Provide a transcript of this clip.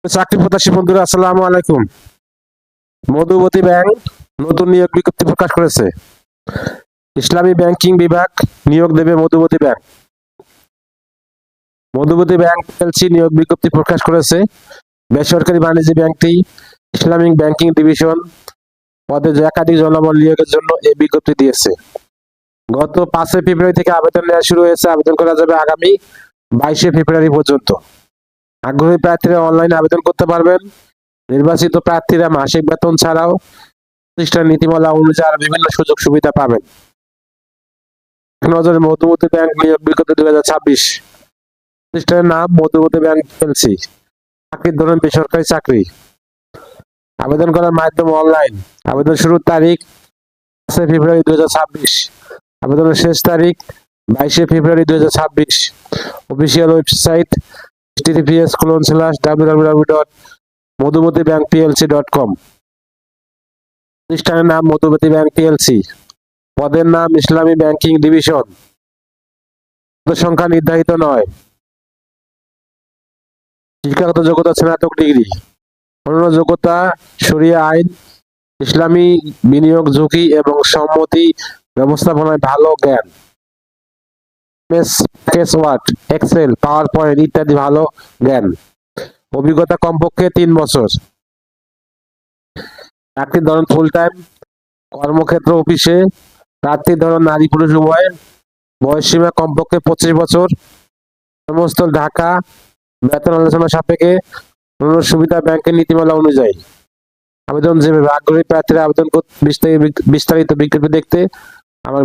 চাকরি প্রত্যাশী বন্ধুরা, আসসালামু আলাইকুম। মধুমতি ব্যাংক নতুন নিয়োগ বিজ্ঞপ্তি প্রকাশ করেছে। ইসলামী ব্যাংকিং বিভাগ নিয়োগ দেবে Madhumati bank. Madhumati bank LC নিয়োগ বিজ্ঞপ্তি প্রকাশ করেছে। বেসরকারি বাণিজ্য ব্যাংকটি ইসলামিক ব্যাংকিং ডিভিশন পদে একাধিক জনবল নিয়োগের জন্য এই বিজ্ঞপ্তি দিয়েছে। গত 5 ফেব্রুয়ারি থেকে আবেদন নেওয়া শুরু হয়েছে। আবেদন করা যাবে আগামী 22 ফেব্রুয়ারি পর্যন্ত। আগ্রহী প্রার্থীরা অনলাইনে আবেদন করতে পারবেন। নির্বাচিত প্রার্থীরা মাসিক বেতন ছাড়াও প্রতিষ্ঠান নীতিমালা অনুযায়ী আরো বিভিন্ন সুযোগ সুবিধা পাবেন। নজরে মধুমতি ব্যাংক নিয়োগ বিজ্ঞপ্তি 2026। প্রতিষ্ঠানের নাম মধুমতি ব্যাংক এলসি। চাকরির ধরন বেসরকারি চাকরি। আবেদন করার মাধ্যম অনলাইন। আবেদন শুরুর তারিখ 5 ফেব্রুয়ারি 2026। আবেদনের শেষ তারিখ 22 ফেব্রুয়ারি 2026। Official website https://www.madhumatibankplc.com। প্রতিষ্ঠানের নাম মধুমতি ব্যাংক পিএলসি। পদের নাম ইসলামী ব্যাংকিং ডিভিশন। পদের সংখ্যা নির্ধারিত নয়। শিক্ষাগত যোগ্যতা স্নাতক ডিগ্রি। অন্যান্য যোগ্যতা শরিয়া আইন, ইসলামী বিনিয়োগ ঝুঁকি এবং সম্মতি ব্যবস্থাপনায় ভালো জ্ঞান, MS Word, Excel, PowerPoint ইত্যাদি ভালো জ্ঞান, অভিজ্ঞতা কমপক্ষে 3 বছর। চাকরির ধরন ফুল টাইম, কর্মক্ষেত্র অফিসে, প্রার্থীর ধরন নারী পুরুষ উভয়, বয়সসীমা কমপক্ষে 25 বছর, কর্মস্থল ঢাকা, বেতন আলোচনা সাপেক্ষে, অন্যান্য সুবিধা ব্যাংকের নীতিমালা অনুযায়ী। আবেদন যেভাবে আগ্রহী প্রার্থীরা আবেদন বিস্তারিত বিজ্ঞপ্তি দেখতে আমার